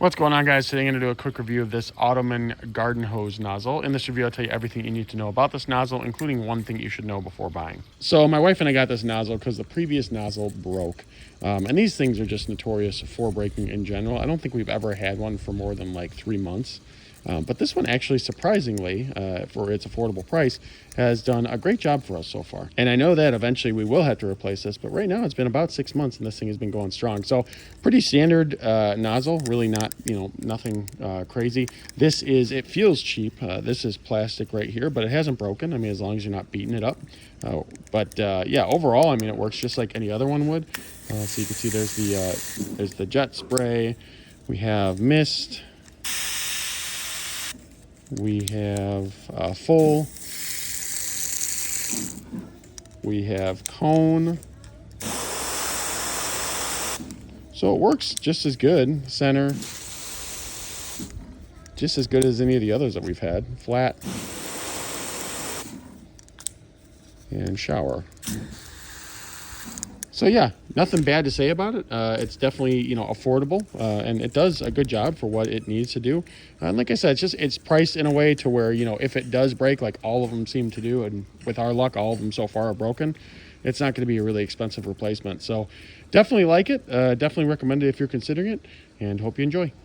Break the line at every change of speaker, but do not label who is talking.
What's going on, guys? Today I'm going to do a quick review of this AUTOMAN Garden Hose Nozzle. In this review, I'll tell you everything you need to know about this nozzle, including one thing you should know before buying. So my wife and I got this nozzle because the previous nozzle broke. And these things are just notorious for breaking in general. I don't think we've ever had one for more than like 3 months. But this one actually, surprisingly, for its affordable price, has done a great job for us so far. And I know that eventually we will have to replace this, but right now it's been about 6 months and this thing has been going strong. So pretty standard nozzle, really not, nothing crazy. This is, it feels cheap. This is plastic right here, but it hasn't broken. I mean, as long as you're not beating it up. Yeah, overall, I mean, it works just like any other one would. So you can see there's the jet spray. We have mist. We have full. We have cone. So it works just as good. Center. Just as good as any of the others that we've had. Flat. And shower. So yeah, nothing bad to say about it. It's definitely, affordable, and it does a good job for what it needs to do. And like I said, it's priced in a way to where, if it does break, like all of them seem to do, and with our luck, all of them so far are broken, it's not going to be a really expensive replacement. So definitely like it. Definitely recommend it if you're considering it, and hope you enjoy.